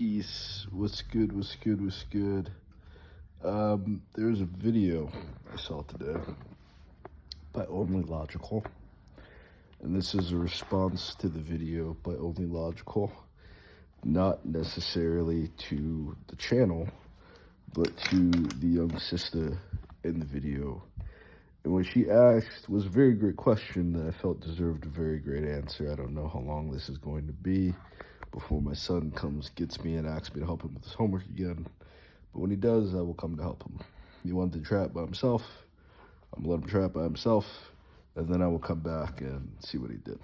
Peace. What's good? What's good? What's good? There's a video I saw today by Only Logical, and this is a response to the video by Only Logical, not necessarily to the channel, but to the young sister in the video. And what she asked was a very great question that I felt deserved a very great answer. I don't know how long this is going to be before my son comes, gets me, and asks me to help him with his homework again. But when he does, I will come to help him. He wanted to trap by himself. I'm gonna let him trap by himself, and then I will come back and see what he did.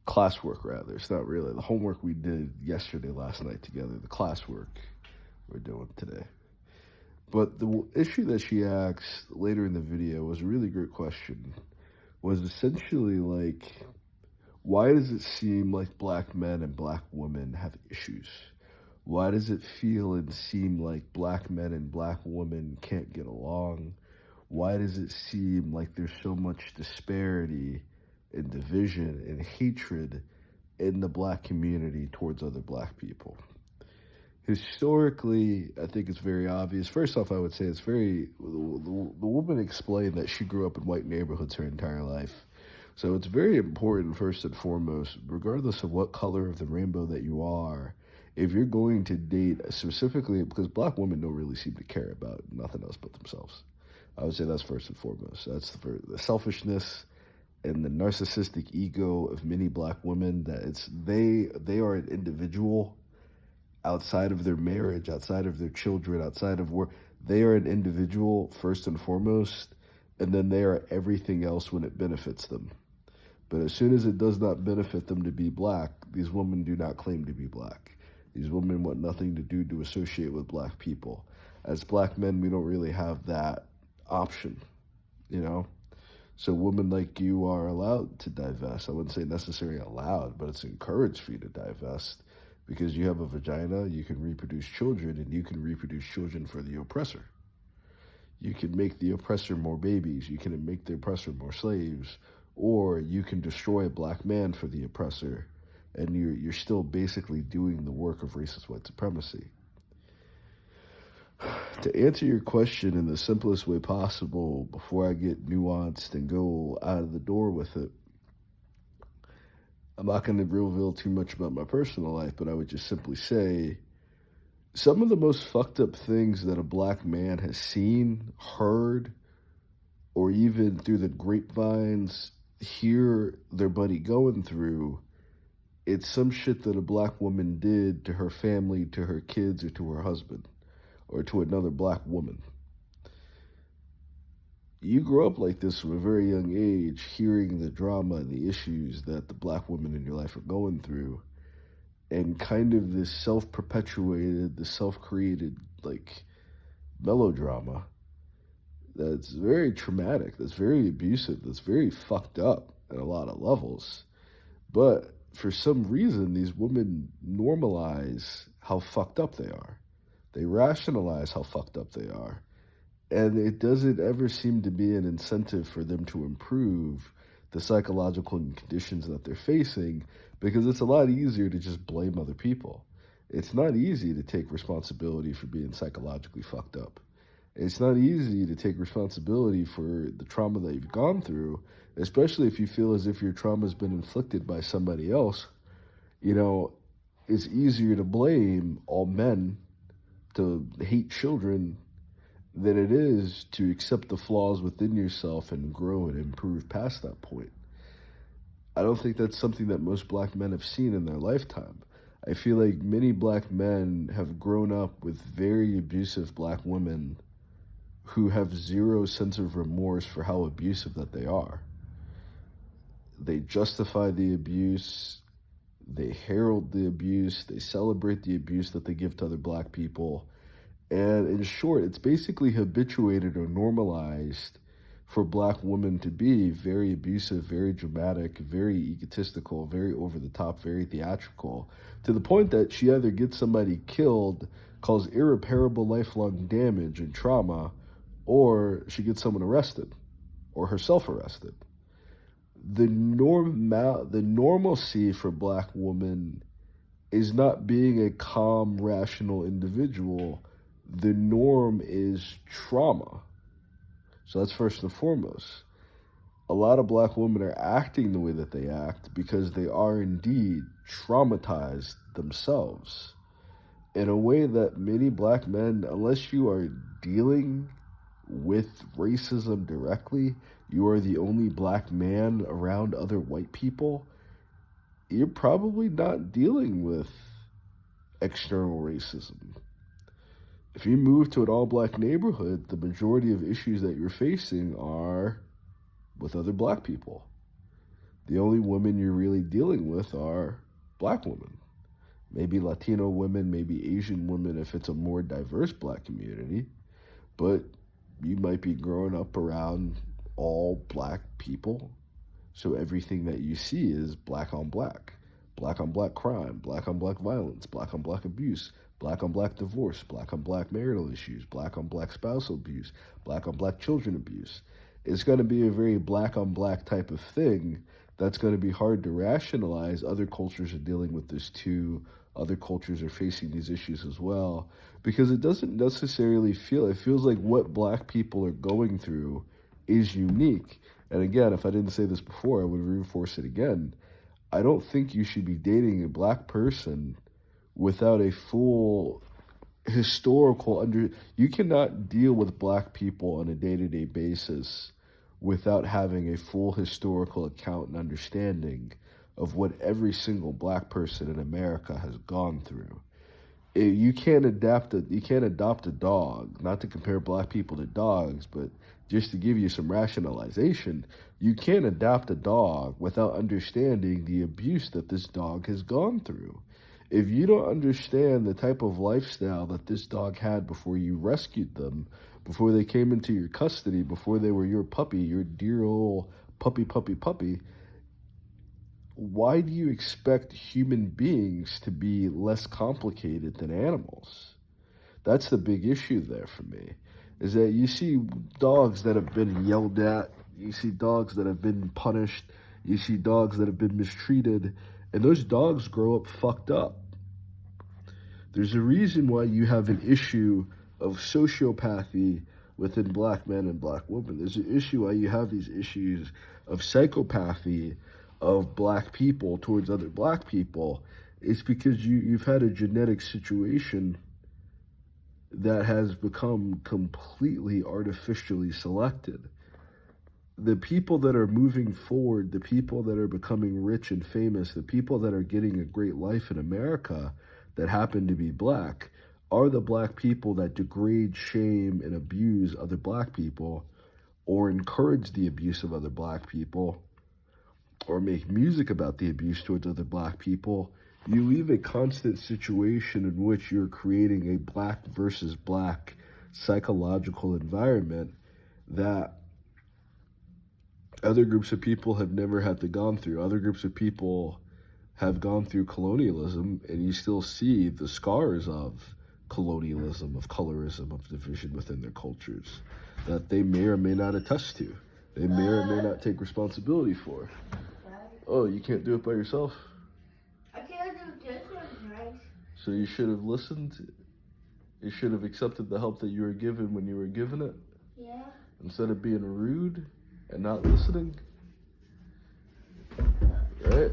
Classwork, rather. It's not really the homework we did yesterday, last night together. The classwork we're doing today. But the issue that she asked later in the video was a really great question. Was essentially like, why does it seem like black men and black women have issues? Why does it feel and seem like black men and black women can't get along? Why does it seem like there's so much disparity and division and hatred in the black community towards other black people? Historically, I think it's very obvious. First off, I would say the woman explained that she grew up in white neighborhoods her entire life. So it's very important, first and foremost, regardless of what color of the rainbow that you are, if you're going to date specifically, because black women don't really seem to care about nothing else but themselves. I would say that's first and foremost. That's the selfishness and the narcissistic ego of many black women, that they are an individual outside of their marriage, outside of their children, outside of work. They are an individual first and foremost, and then they are everything else when it benefits them. But as soon as it does not benefit them to be black, these women do not claim to be black. These women want nothing to do to associate with black people. As black men, we don't really have that option, you know? So women like you are allowed to divest. I wouldn't say necessarily allowed, but it's encouraged for you to divest, because you have a vagina, you can reproduce children, and you can reproduce children for the oppressor. You can make the oppressor more babies, you can make the oppressor more slaves, or you can destroy a black man for the oppressor, and you're still basically doing the work of racist white supremacy. To answer your question in the simplest way possible, before I get nuanced and go out of the door with it, I'm not going to reveal too much about my personal life, but I would just simply say some of the most fucked up things that a black man has seen, heard, or even through the grapevines hear their buddy going through, it's some shit that a black woman did to her family, to her kids, or to her husband, or to another black woman. You grow up like this from a very young age, hearing the drama and the issues that the black women in your life are going through, and kind of this self-perpetuated, the self-created, like, melodrama that's very traumatic, that's very abusive, that's very fucked up at a lot of levels. But for some reason, these women normalize how fucked up they are. They rationalize how fucked up they are. And it doesn't ever seem to be an incentive for them to improve the psychological conditions that they're facing, because it's a lot easier to just blame other people. It's not easy to take responsibility for being psychologically fucked up. It's not easy to take responsibility for the trauma that you've gone through, especially if you feel as if your trauma has been inflicted by somebody else. You know, it's easier to blame all men, to hate children, than it is to accept the flaws within yourself and grow and improve past that point. I don't think that's something that most black men have seen in their lifetime. I feel like many black men have grown up with very abusive black women who have zero sense of remorse for how abusive that they are. They justify the abuse, they herald the abuse, they celebrate the abuse that they give to other black people. And in short, it's basically habituated or normalized for black women to be very abusive, very dramatic, very egotistical, very over the top, very theatrical, to the point that she either gets somebody killed, cause irreparable lifelong damage and trauma, or she gets someone arrested or herself arrested. The normalcy for black women is not being a calm, rational individual. The norm is trauma. So that's first and foremost. A lot of black women are acting the way that they act because they are indeed traumatized themselves in a way that many black men, unless you are dealing with racism directly, you are the only black man around other white people, you're probably not dealing with external racism. If you move to an all-black neighborhood, the majority of issues that you're facing are with other black people. The only women you're really dealing with are black women. Maybe Latino women, maybe Asian women if it's a more diverse black community, but you might be growing up around all black people, so everything that you see is black on black crime, black on black violence, black on black abuse, black on black divorce, black on black marital issues, black on black spousal abuse, black on black children abuse. It's going to be a very black on black type of thing that's going to be hard to rationalize. Other cultures are dealing with this too. Other cultures are facing these issues as well, because it doesn't necessarily it feels like what black people are going through is unique. And again, if I didn't say this before, I would reinforce it again. I don't think you should be dating a black person without a full historical you cannot deal with black people on a day-to-day basis without having a full historical account and understanding of what every single black person in America has gone through. You can't adopt a dog, not to compare black people to dogs, but just to give you some rationalization, you can't adopt a dog without understanding the abuse that this dog has gone through. If you don't understand the type of lifestyle that this dog had before you rescued them, before they came into your custody, before they were your puppy, your dear old puppy, why do you expect human beings to be less complicated than animals? That's the big issue there for me, is that you see dogs that have been yelled at, you see dogs that have been punished, you see dogs that have been mistreated, and those dogs grow up fucked up. There's a reason why you have an issue of sociopathy within black men and black women. There's an issue why you have these issues of psychopathy of black people towards other black people. It's because you've had a genetic situation that has become completely artificially selected. The people that are moving forward, the people that are becoming rich and famous, the people that are getting a great life in America that happen to be black, are the black people that degrade, shame, and abuse other black people, or encourage the abuse of other black people, or make music about the abuse towards other black people. You leave a constant situation in which you're creating a black versus black psychological environment that other groups of people have never had to gone through. Other groups of people have gone through colonialism, and you still see the scars of colonialism, of colorism, of division within their cultures that they may or may not attest to. They may or may not take responsibility for. Oh, you can't do it by yourself? I can't do this one, right? So you should have listened. You should have accepted the help that you were given when you were given it. Yeah. Instead of being rude and not listening. Right?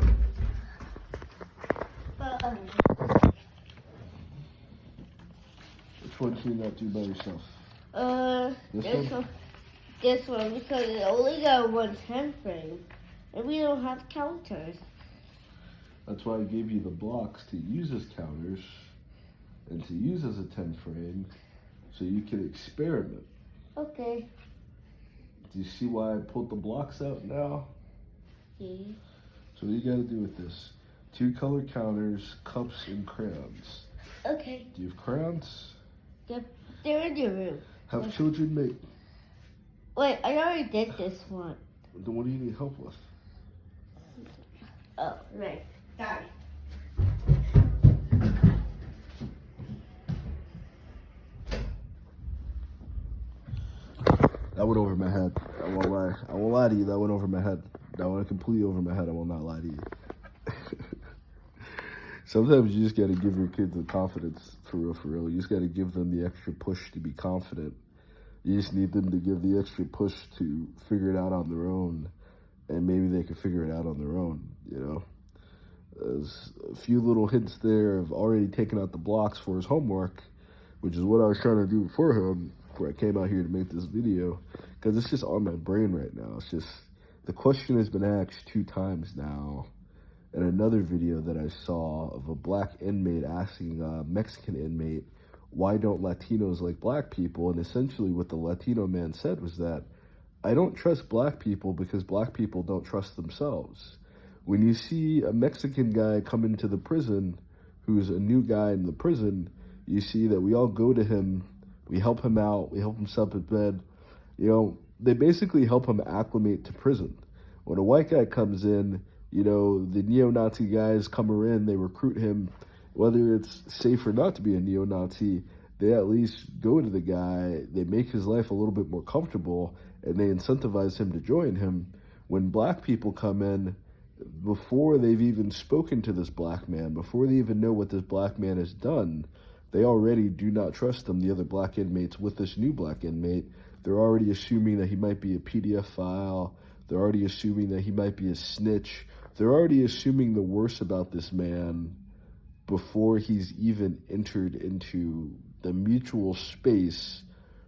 Which one can you not do by yourself? This one, because it only got one 10 frame, and we don't have counters. That's why I gave you the blocks to use as counters and to use as a 10 frame, so you can experiment. Okay. Do you see why I pulled the blocks out now? Yeah. So what you gotta do with this? 2 color counters, cups, and crayons. Okay. Do you have crayons? Yep. They're in your room. Have children make. Wait, I already did this one. Then what do you need help with? Oh, right. Sorry. That went over my head. I won't lie. I won't lie to you. That went over my head. That went completely over my head. I will not lie to you. Sometimes you just got to give your kids the confidence, for real, for real. You just got to give them the extra push to be confident. You just need them to give the extra push to figure it out on their own, and maybe they can figure it out on their own, you know. There's a few little hints there of already taking out the blocks for his homework, which is what I was trying to do for him before I came out here to make this video, because it's just on my brain right now. It's just, the question has been asked 2 times now. And another video that I saw of a black inmate asking a Mexican inmate, why don't Latinos like black people? And essentially what the Latino man said was that, I don't trust black people because black people don't trust themselves. When you see a Mexican guy come into the prison, who's a new guy in the prison, you see that we all go to him, we help him out, we help him set up his bed. You know, they basically help him acclimate to prison. When a white guy comes in, you know, the neo-Nazi guys come in, they recruit him. Whether it's safe or not to be a neo-Nazi, they at least go to the guy, they make his life a little bit more comfortable, and they incentivize him to join him. When black people come in, before they've even spoken to this black man, before they even know what this black man has done, they already do not trust them, the other black inmates, with this new black inmate. They're already assuming that he might be a PDF file. They're already assuming that he might be a snitch. They're already assuming the worst about this man before he's even entered into the mutual space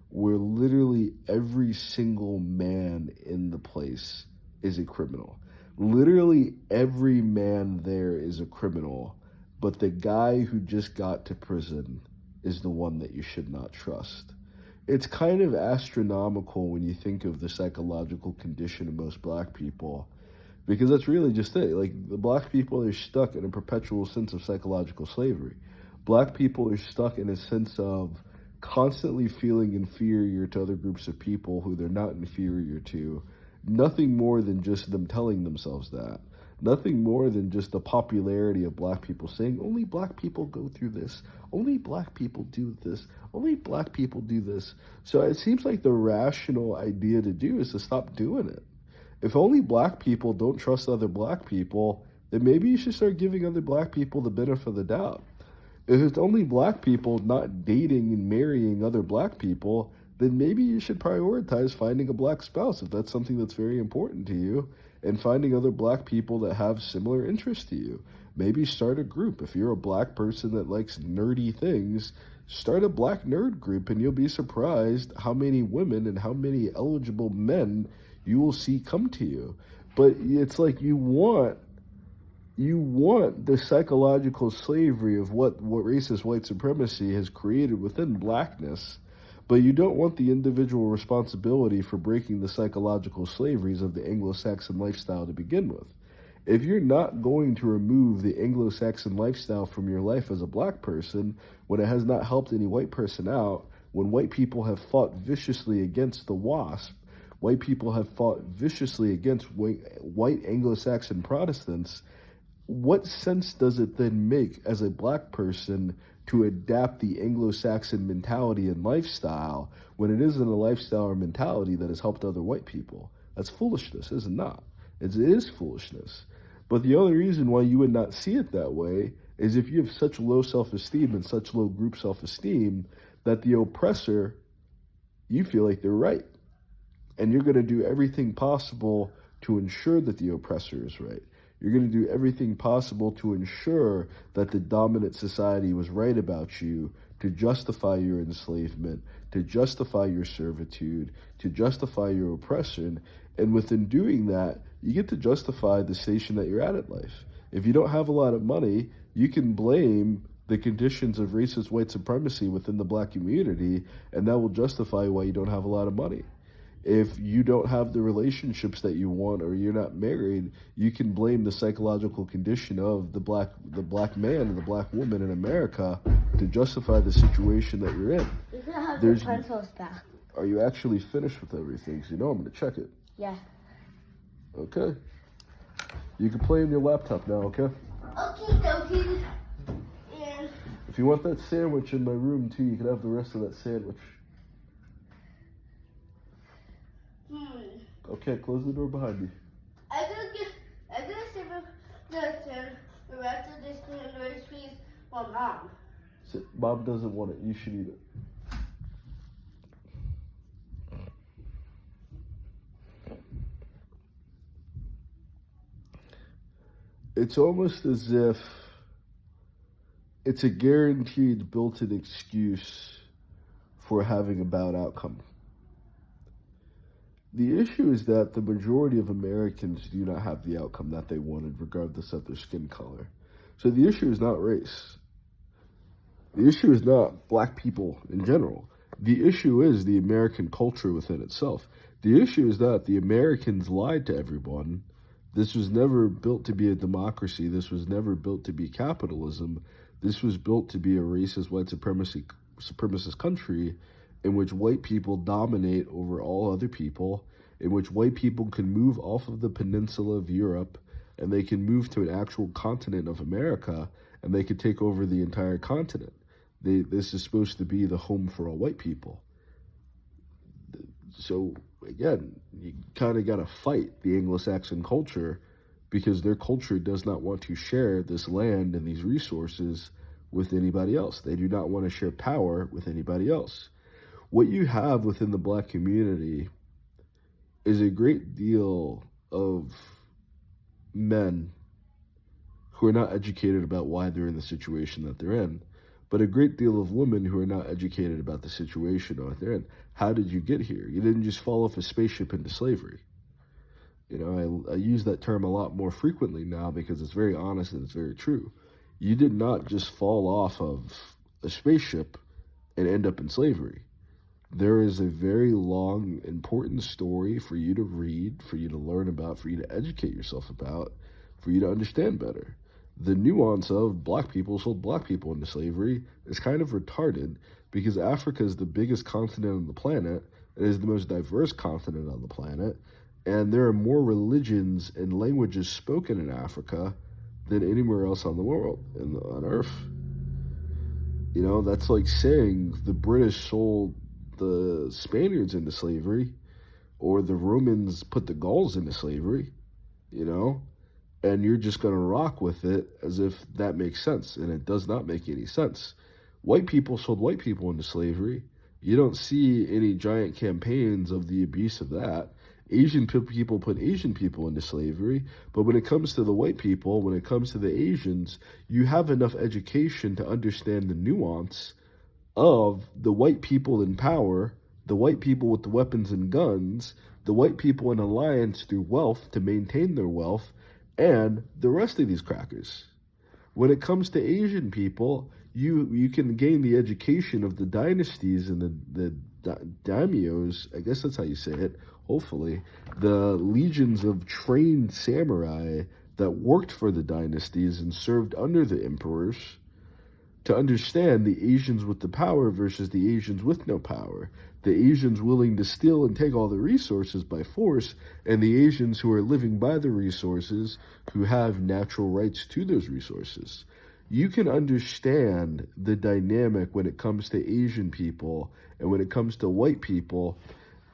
where literally every single man in the place is a criminal. Literally every man there is a criminal, but the guy who just got to prison is the one that you should not trust. It's kind of astronomical when you think of the psychological condition of most black people, because that's really just it. Like, the black people are stuck in a perpetual sense of psychological slavery. Black people are stuck in a sense of constantly feeling inferior to other groups of people who they're not inferior to. Nothing more than just them telling themselves that. Nothing more than just the popularity of black people saying, only black people go through this. Only black people do this. Only black people do this. So it seems like the rational idea to do is to stop doing it. If only black people don't trust other black people, then maybe you should start giving other black people the benefit of the doubt. If it's only black people not dating and marrying other black people, then maybe you should prioritize finding a black spouse if that's something that's very important to you, and finding other black people that have similar interests to you. Maybe start a group. If you're a black person that likes nerdy things, start a black nerd group, and you'll be surprised how many women and how many eligible men you will see come to you. But it's like you want the psychological slavery of what racist white supremacy has created within blackness, but you don't want the individual responsibility for breaking the psychological slaveries of the Anglo-Saxon lifestyle to begin with. If you're not going to remove the Anglo-Saxon lifestyle from your life as a black person, when it has not helped any white person out, when white people have fought viciously against the WASP, white people have fought viciously against white Anglo-Saxon Protestants, what sense does it then make as a black person to adapt the Anglo-Saxon mentality and lifestyle when it isn't a lifestyle or mentality that has helped other white people? That's foolishness, is it not? It is foolishness. But the only reason why you would not see it that way is if you have such low self-esteem and such low group self-esteem that the oppressor, you feel like they're right. And you're going to do everything possible to ensure that the oppressor is right. You're going to do everything possible to ensure that the dominant society was right about you, to justify your enslavement, to justify your servitude, to justify your oppression. And within doing that, you get to justify the station that you're at in life. If you don't have a lot of money, you can blame the conditions of racist white supremacy within the black community, and that will justify why you don't have a lot of money. If you don't have the relationships that you want, or you're not married, you can blame the psychological condition of the black man and the black woman in America to justify the situation that you're in. You can have the pencils back. Are you actually finished with everything? Because you know I'm going to check it. Yeah. Okay. You can play on your laptop now, okay? Okay. And if you want that sandwich in my room too, you can have the rest of that sandwich. Okay, close the door behind me. I'm gonna save the rest of this sandwich. Mom. So, Mom doesn't want it. You should eat it. It's almost as if it's a guaranteed built-in excuse for having a bad outcome. The issue is that the majority of Americans do not have the outcome that they wanted, regardless of their skin color. So the issue is not race. The issue is not black people in general. The issue is the American culture within itself. The issue is that the Americans lied to everyone. This was never built to be a democracy. This was never built to be capitalism. This was built to be a racist, white supremacist country in which white people dominate over all other people, in which white people can move off of the peninsula of Europe and they can move to an actual continent of America and they can take over the entire continent. This is supposed to be the home for all white people. So, again, you kind of got to fight the Anglo-Saxon culture because their culture does not want to share this land and these resources with anybody else. They do not want to share power with anybody else. What you have within the black community is a great deal of men who are not educated about why they're in the situation that they're in, but a great deal of women who are not educated about the situation that they're in. How did you get here? You didn't just fall off a spaceship into slavery. You know, I use that term a lot more frequently now because it's very honest and it's very true. You did not just fall off of a spaceship and end up in slavery. There is a very long, important story for you to read, for you to learn about, for you to educate yourself about, for you to understand better. The nuance of black people sold black people into slavery is kind of retarded because Africa is the biggest continent on the planet. It is the most diverse continent on the planet. And there are more religions and languages spoken in Africa than anywhere else on the world, on Earth. You know, that's like saying the British sold the Spaniards into slavery or the Romans put the Gauls into slavery, you know? And you're just going to rock with it as if that makes sense, and it does not make any sense. White people sold white people into slavery. You don't see any giant campaigns of the abuse of that. Asian people put Asian people into slavery, but when it comes to the white people, when it comes to the Asians, you have enough education to understand the nuance of the white people in power, the white people with the weapons and guns, the white people in alliance through wealth to maintain their wealth, and the rest of these crackers. When it comes to Asian people, you can gain the education of the dynasties and the daimyos, I guess that's how you say it, hopefully, the legions of trained samurai that worked for the dynasties and served under the emperors, to understand the Asians with the power versus the Asians with no power. The Asians willing to steal and take all the resources by force, and the Asians who are living by the resources, who have natural rights to those resources. You can understand the dynamic when it comes to Asian people and when it comes to white people,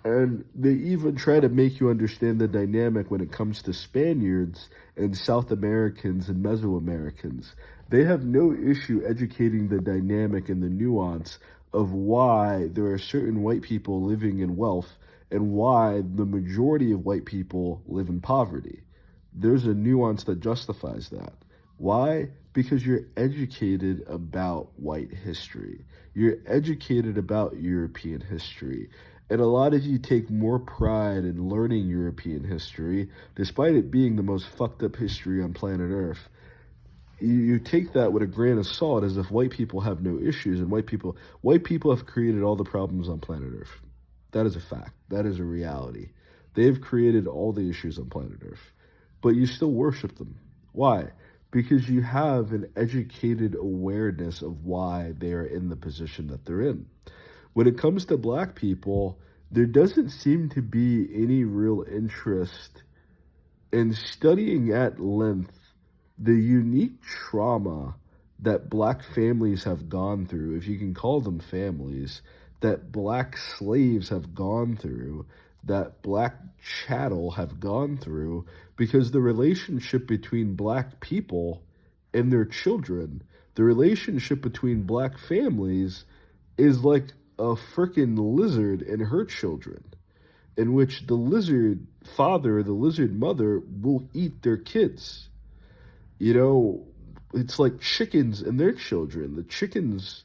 and they even try to make you understand the dynamic when it comes to Spaniards and South Americans and Mesoamericans. They have no issue educating the dynamic and the nuance of why there are certain white people living in wealth and why the majority of white people live in poverty. There's a nuance that justifies that. Why? Because you're educated about white history. You're educated about European history. And a lot of you take more pride in learning European history, despite it being the most fucked up history on planet Earth. You take that with a grain of salt as if white people have no issues, and white people have created all the problems on planet Earth. That is a fact. That is a reality. They've created all the issues on planet Earth. But you still worship them. Why? Because you have an educated awareness of why they are in the position that they're in. When it comes to black people, there doesn't seem to be any real interest in studying at length the unique trauma that black families have gone through, if you can call them families, that black slaves have gone through, that black chattel have gone through, because the relationship between black people and their children, The relationship between black families is like a frickin' lizard and her children, in which the lizard father, the lizard mother will eat their kids. You know, it's like chickens and their children. The chickens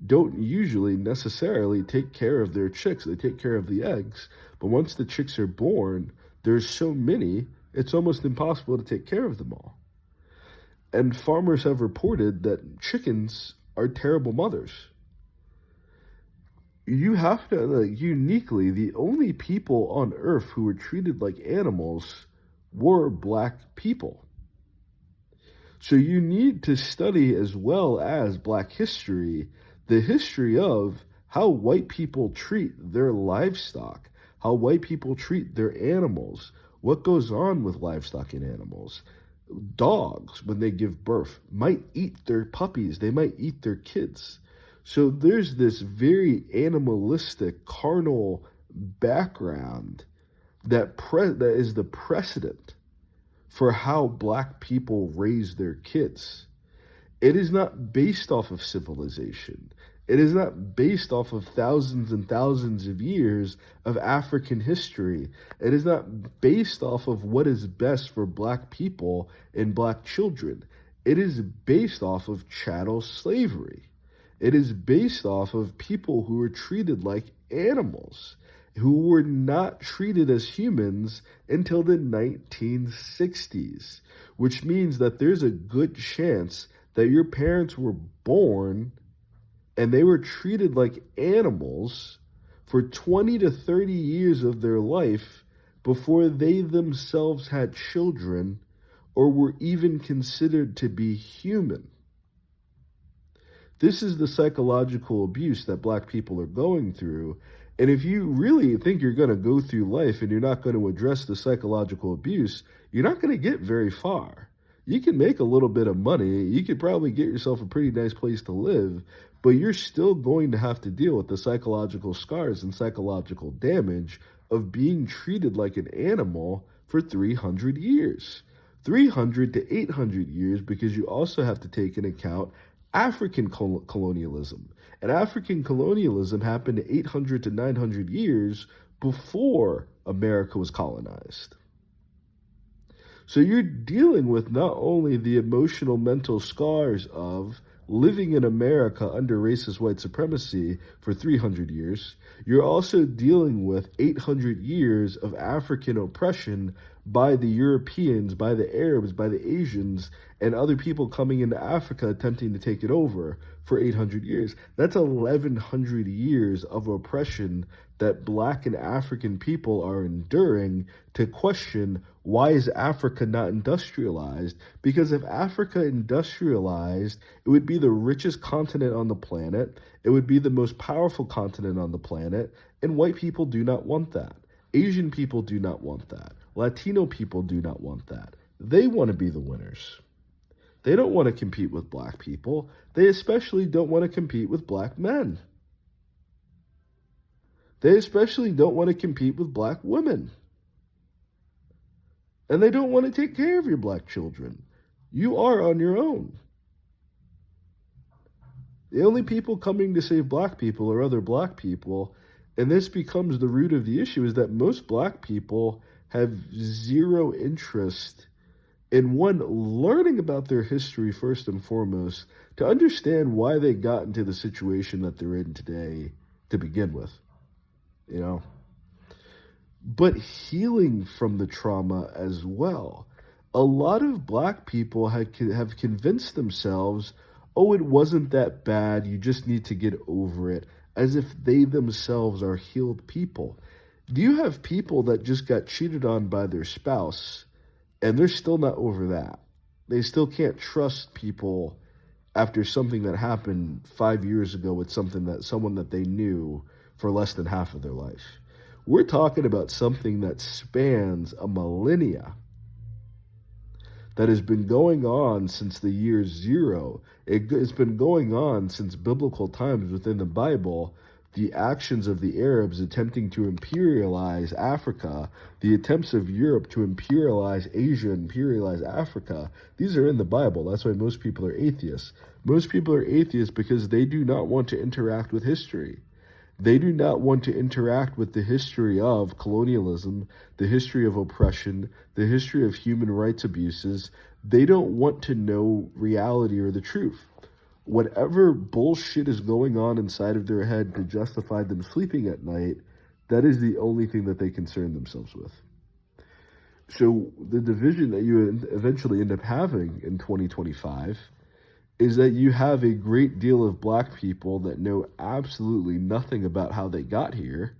don't usually necessarily take care of their chicks. They take care of the eggs. But once the chicks are born, there's so many, it's almost impossible to take care of them all. And farmers have reported that chickens are terrible mothers. You have to, like, uniquely, the only people on earth who were treated like animals were black people. So you need to study, as well as black history, the history of how white people treat their livestock, how white people treat their animals, what goes on with livestock and animals. Dogs, when they give birth, might eat their puppies, they might eat their kids. So there's this very animalistic, carnal background that is the precedent for how black people raise their kids. It is not based off of civilization. It is not based off of thousands and thousands of years of African history. It is not based off of what is best for black people and black children. It is based off of chattel slavery. It is based off of people who were treated like animals, who were not treated as humans until the 1960s, which means that there's a good chance that your parents were born and they were treated like animals for 20 to 30 years of their life before they themselves had children or were even considered to be human. This is the psychological abuse that black people are going through. And if you really think you're going to go through life and you're not going to address the psychological abuse, you're not going to get very far. You can make a little bit of money. You could probably get yourself a pretty nice place to live, but you're still going to have to deal with the psychological scars and psychological damage of being treated like an animal for 300 years. 300 to 800 years, because you also have to take into account African colonialism. And African colonialism happened 800 to 900 years before America was colonized. So you're dealing with not only the emotional, mental scars of living in America under racist white supremacy for 300 years, you're also dealing with 800 years of African oppression by the Europeans, by the Arabs, by the Asians, and other people coming into Africa attempting to take it over for 800 years. That's 1,100 years of oppression that black and African people are enduring, to question, why is Africa not industrialized? Because if Africa industrialized, it would be the richest continent on the planet, it would be the most powerful continent on the planet, and white people do not want that. Asian people do not want that. Latino people do not want that. They want to be the winners. They don't want to compete with black people. They especially don't want to compete with black men. They especially don't want to compete with black women. And they don't want to take care of your black children. You are on your own. The only people coming to save black people are other black people. And this becomes the root of the issue, is that most black people have zero interest in, one, learning about their history first and foremost, to understand why they got into the situation that they're in today to begin with, you know, but healing from the trauma as well. A lot of black people have convinced themselves, oh, it wasn't that bad, you just need to get over it, as if they themselves are healed people. Do you have people that just got cheated on by their spouse and they're still not over that? They still can't trust people after something that happened 5 years ago with someone that they knew for less than half of their life. We're talking about something that spans a millennia, that has been going on since the year zero. It's been going on since biblical times within the Bible, the actions of the Arabs attempting to imperialize Africa, the attempts of Europe to imperialize Asia and imperialize Africa, these are in the Bible. That's why most people are atheists. Most people are atheists because they do not want to interact with history. They do not want to interact with the history of colonialism, the history of oppression, the history of human rights abuses. They don't want to know reality or the truth. Whatever bullshit is going on inside of their head to justify them sleeping at night, that is the only thing that they concern themselves with. So the division that you eventually end up having in 2025 is that you have a great deal of black people that know absolutely nothing about how they got here,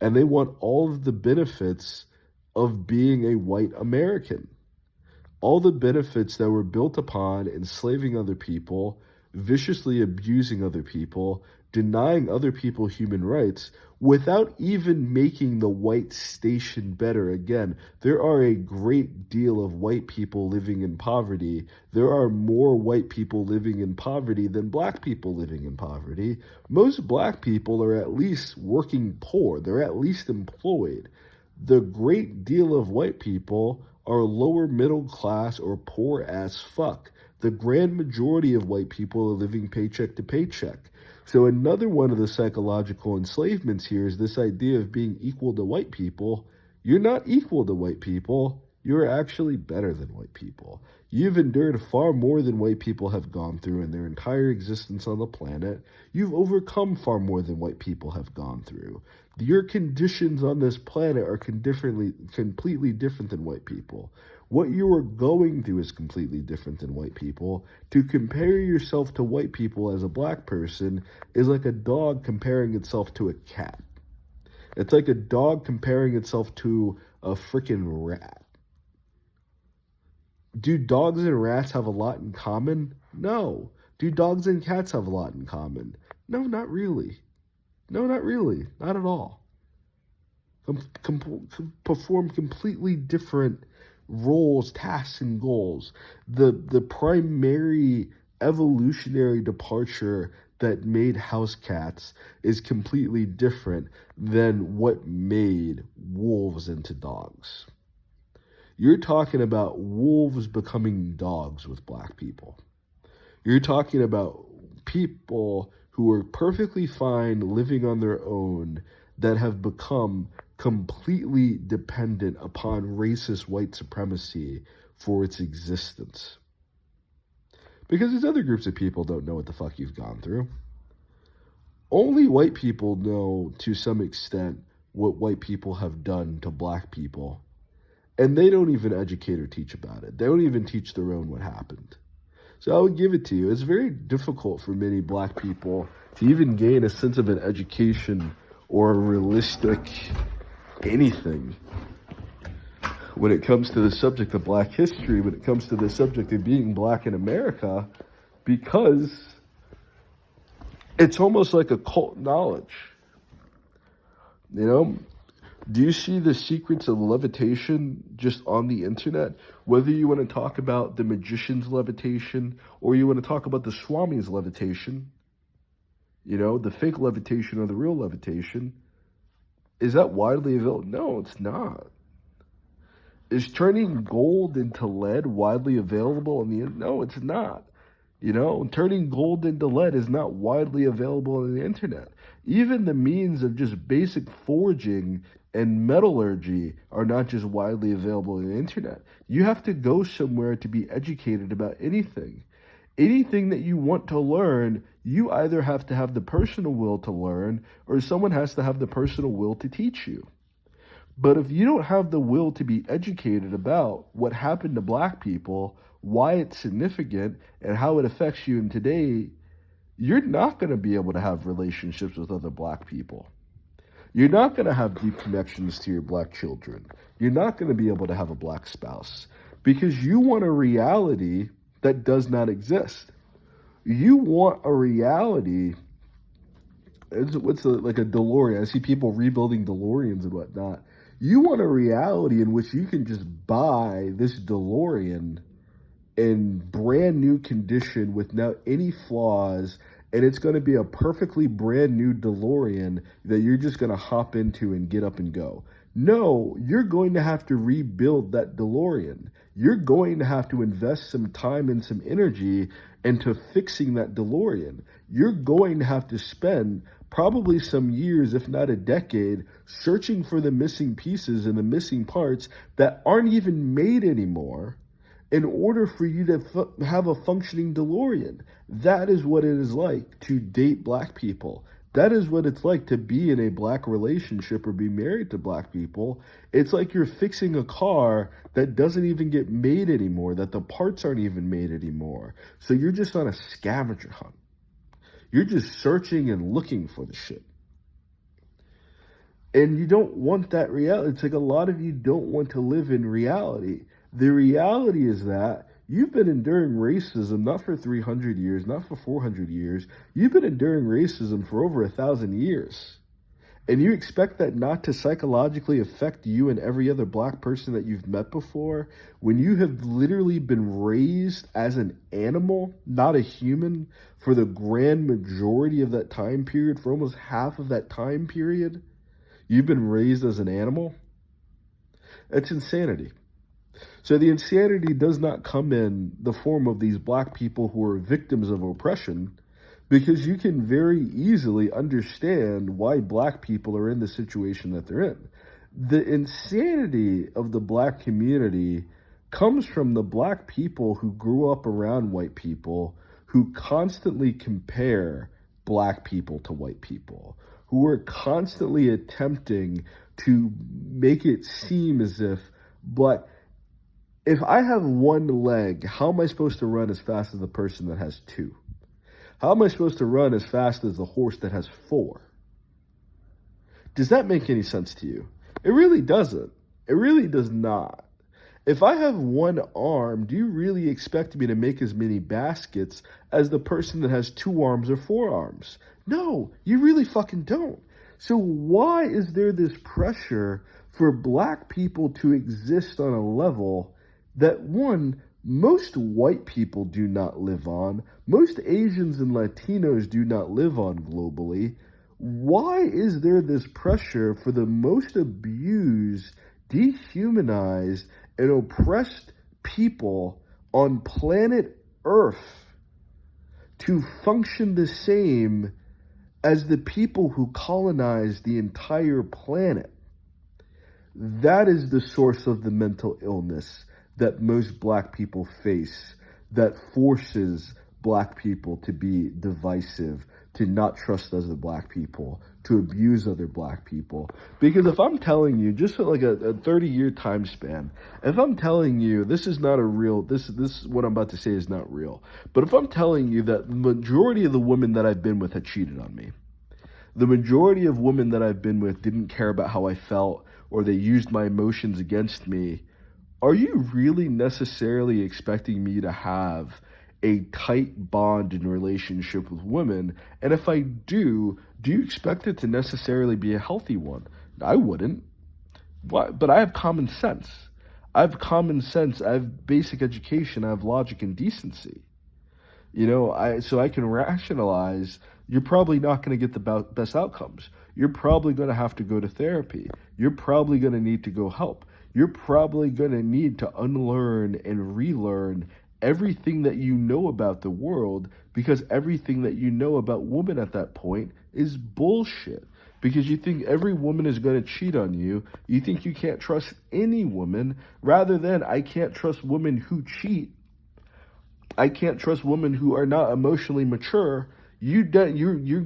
and they want all of the benefits of being a white American. All the benefits that were built upon enslaving other people, viciously abusing other people, denying other people human rights, without even making the white station better. Again, there are a great deal of white people living in poverty. There are more white people living in poverty than black people living in poverty. Most black people are at least working poor. They're at least employed. The great deal of white people are lower middle class or poor as fuck. The grand majority of white people are living paycheck to paycheck. So another one of the psychological enslavements here is this idea of being equal to white people. You're not equal to white people. You're actually better than white people. You've endured far more than white people have gone through in their entire existence on the planet. You've overcome far more than white people have gone through. Your conditions on this planet are completely different than white people. What you are going through is completely different than white people. To compare yourself to white people as a black person is like a dog comparing itself to a cat. It's like a dog comparing itself to a freaking rat. Do dogs and rats have a lot in common? No. Do dogs and cats have a lot in common? No, not really. No, not really. Not at all. Perform completely different roles, tasks, and goals. The primary evolutionary departure that made house cats is completely different than what made wolves into dogs. You're talking about wolves becoming dogs with black people. You're talking about people who are perfectly fine living on their own that have become completely dependent upon racist white supremacy for its existence. Because these other groups of people don't know what the fuck you've gone through. Only white people know to some extent what white people have done to black people. And they don't even educate or teach about it. They don't even teach their own what happened. So I would give it to you. It's very difficult for many black people to even gain a sense of an education or a realistic anything when it comes to the subject of black history, when it comes to the subject of being black in America, because it's almost like a cult knowledge. You know? Do you see the secrets of levitation just on the internet? Whether you want to talk about the magician's levitation or you want to talk about the Swami's levitation, you know, the fake levitation or the real levitation, is that widely available? No, it's not. Is turning gold into lead widely available on the internet? No, it's not. You know, turning gold into lead is not widely available on the internet. Even the means of just basic forging and metallurgy are not just widely available on the internet. You have to go somewhere to be educated about anything. Anything that you want to learn, you either have to have the personal will to learn or someone has to have the personal will to teach you. But if you don't have the will to be educated about what happened to black people, why it's significant, and how it affects you in today, you're not going to be able to have relationships with other black people. You're not going to have deep connections to your black children. You're not going to be able to have a black spouse because you want a reality that does not exist. You want a reality. Like a DeLorean? I see people rebuilding DeLoreans and whatnot. You want a reality in which you can just buy this DeLorean in brand new condition with not any flaws and it's going to be a perfectly brand new DeLorean that you're just going to hop into and get up and go. No, you're going to have to rebuild that DeLorean. You're going to have to invest some time and some energy into fixing that DeLorean. You're going to have to spend probably some years, if not a decade, searching for the missing pieces and the missing parts that aren't even made anymore in order for you to have a functioning DeLorean. That is what it is like to date black people. That is what it's like to be in a black relationship or be married to black people. It's like you're fixing a car that doesn't even get made anymore, that the parts aren't even made anymore. So you're just on a scavenger hunt. You're just searching and looking for the shit. And you don't want that reality. It's like a lot of you don't want to live in reality. The reality is that you've been enduring racism not for 300 years, not for 400 years. You've been enduring racism for over 1,000 years. And you expect that not to psychologically affect you and every other black person that you've met before when you have literally been raised as an animal, not a human, for the grand majority of that time period, for almost half of that time period? You've been raised as an animal? It's insanity. So the insanity does not come in the form of these black people who are victims of oppression, because you can very easily understand why black people are in the situation that they're in. The insanity of the black community comes from the black people who grew up around white people, who constantly compare black people to white people, who are constantly attempting to make it seem as if I have one leg, how am I supposed to run as fast as the person that has two? How am I supposed to run as fast as the horse that has four? Does that make any sense to you? It really doesn't. It really does not. If I have one arm, do you really expect me to make as many baskets as the person that has two arms or four arms? No, you really fucking don't. So why is there this pressure for black people to exist on a level that, one, most white people do not live on, most Asians and Latinos do not live on globally? Why is there this pressure for the most abused, dehumanized, and oppressed people on planet Earth to function the same as the people who colonized the entire planet? That is the source of the mental illness that most black people face, that forces black people to be divisive, to not trust other black people, to abuse other black people. Because if I'm telling you, just like a 30-year time span, if I'm telling you this is not a real, this what I'm about to say is not real, but if I'm telling you that the majority of the women that I've been with had cheated on me, the majority of women that I've been with didn't care about how I felt, or they used my emotions against me, are you really necessarily expecting me to have a tight bond in relationship with women? And if I do you expect it to necessarily be a healthy one? I wouldn't. But I have common sense. I have common sense. I have basic education. I have logic and decency. So I can rationalize. You're probably not going to get the best outcomes. You're probably going to have to go to therapy. You're probably going to need to go help. You're probably going to need to unlearn and relearn everything that you know about the world, because everything that you know about women at that point is bullshit. Because you think every woman is going to cheat on you. You think you can't trust any woman, rather than I can't trust women who cheat. I can't trust women who are not emotionally mature. You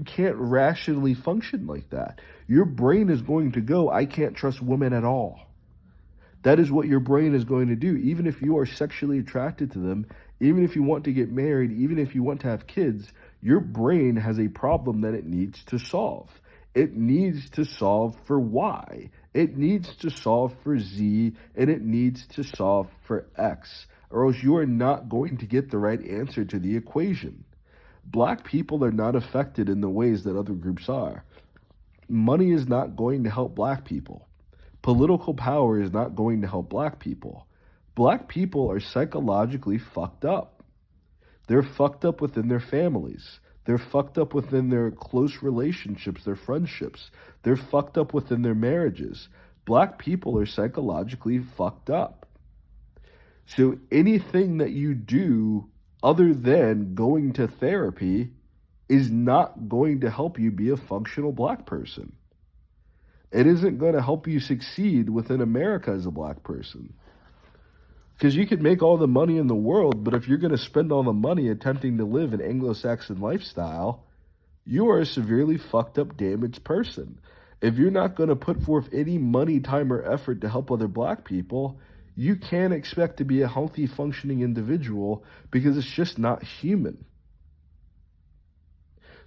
can't rationally function like that. Your brain is going to go, I can't trust women at all. That is what your brain is going to do. Even if you are sexually attracted to them, even if you want to get married, even if you want to have kids, your brain has a problem that it needs to solve. It needs to solve for Y. It needs to solve for Z, and it needs to solve for X, or else you are not going to get the right answer to the equation. Black people are not affected in the ways that other groups are. Money is not going to help black people. Political power is not going to help black people. Black people are psychologically fucked up. They're fucked up within their families. They're fucked up within their close relationships, their friendships. They're fucked up within their marriages. Black people are psychologically fucked up. So anything that you do other than going to therapy is not going to help you be a functional black person. It isn't going to help you succeed within America as a black person. Because you could make all the money in the world, but if you're going to spend all the money attempting to live an Anglo-Saxon lifestyle, you are a severely fucked up, damaged person. If you're not going to put forth any money, time, or effort to help other black people, you can't expect to be a healthy, functioning individual because it's just not human.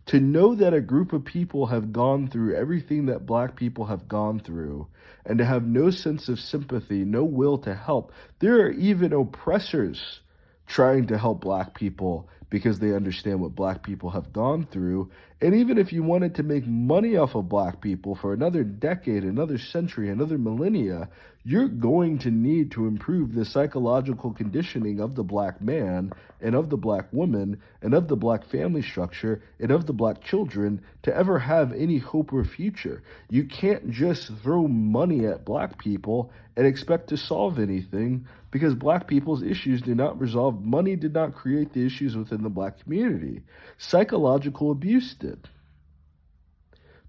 To know that a group of people have gone through everything that black people have gone through, and to have no sense of sympathy, no will to help. There are even oppressors trying to help black people because they understand what black people have gone through. And even if you wanted to make money off of black people for another decade, another century, another millennia, you're going to need to improve the psychological conditioning of the black man and of the black woman and of the black family structure and of the black children to ever have any hope or future. You can't just throw money at black people and expect to solve anything, because black people's issues do not resolve. Money did not create the issues within the black community. Psychological abuse did.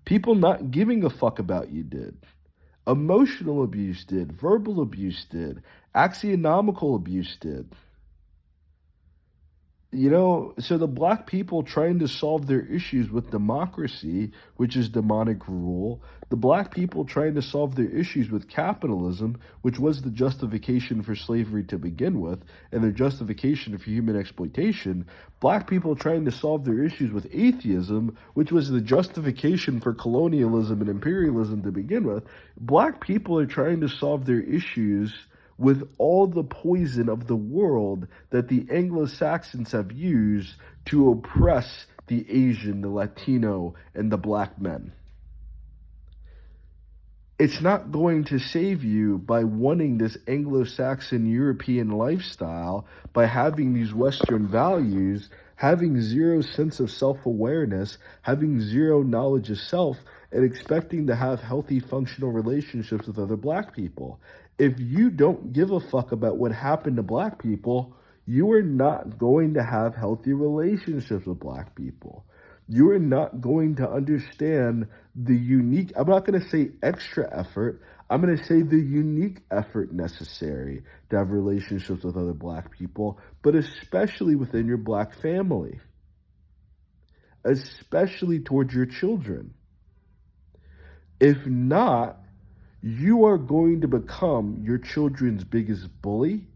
People not giving a fuck about you did. Emotional abuse did. Verbal abuse did. Axionomical abuse did. So the black people trying to solve their issues with democracy, which is demonic rule, the black people trying to solve their issues with capitalism, which was the justification for slavery to begin with, and their justification for human exploitation, black people trying to solve their issues with atheism, which was the justification for colonialism and imperialism to begin with, black people are trying to solve their issues with all the poison of the world that the Anglo-Saxons have used to oppress the Asian, the Latino, and the black men. It's not going to save you by wanting this Anglo-Saxon European lifestyle, by having these Western values, having zero sense of self-awareness, having zero knowledge of self, and expecting to have healthy, functional relationships with other black people. If you don't give a fuck about what happened to black people, you are not going to have healthy relationships with black people. You are not going to understand the unique, I'm not going to say extra effort, I'm going to say the unique effort necessary to have relationships with other black people, but especially within your black family, especially towards your children. If not, you are going to become your children's biggest bully.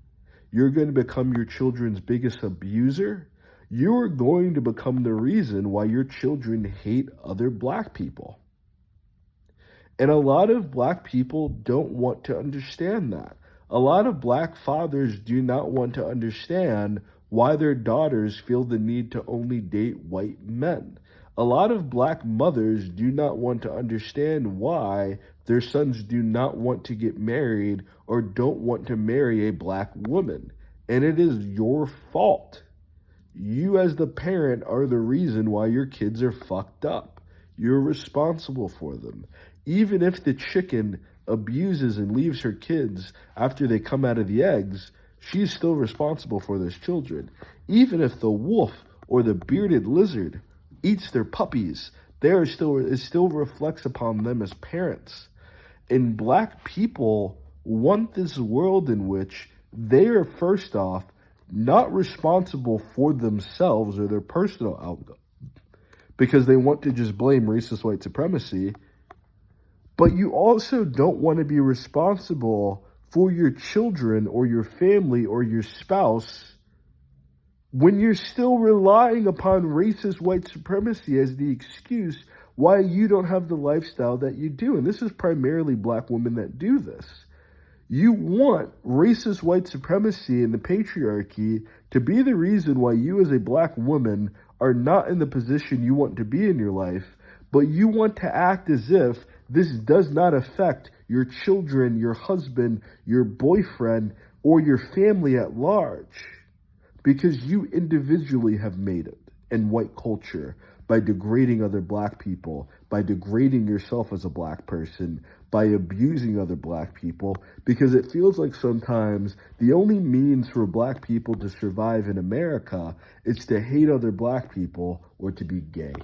You're going to become your children's biggest abuser. You're going to become the reason why your children hate other black people. And a lot of black people don't want to understand that. A lot of black fathers do not want to understand why their daughters feel the need to only date white men. A lot of black mothers do not want to understand why their sons do not want to get married or don't want to marry a black woman. And it is your fault. You as the parent are the reason why your kids are fucked up. You're responsible for them. Even if the chicken abuses and leaves her kids after they come out of the eggs, she's still responsible for those children. Even if the wolf or the bearded lizard eats their puppies, it still reflects upon them as parents. And black people want this world in which they are, first off, not responsible for themselves or their personal outcome, because they want to just blame racist white supremacy, but you also don't want to be responsible for your children or your family or your spouse when you're still relying upon racist white supremacy as the excuse why you don't have the lifestyle that you do. And this is primarily black women that do this. You want racist white supremacy and the patriarchy to be the reason why you as a black woman are not in the position you want to be in your life, but you want to act as if this does not affect your children, your husband, your boyfriend, or your family at large, because you individually have made it. and white culture, by degrading other black people, by degrading yourself as a black person, by abusing other black people, because it feels like sometimes the only means for black people to survive in America is to hate other black people or to be gay.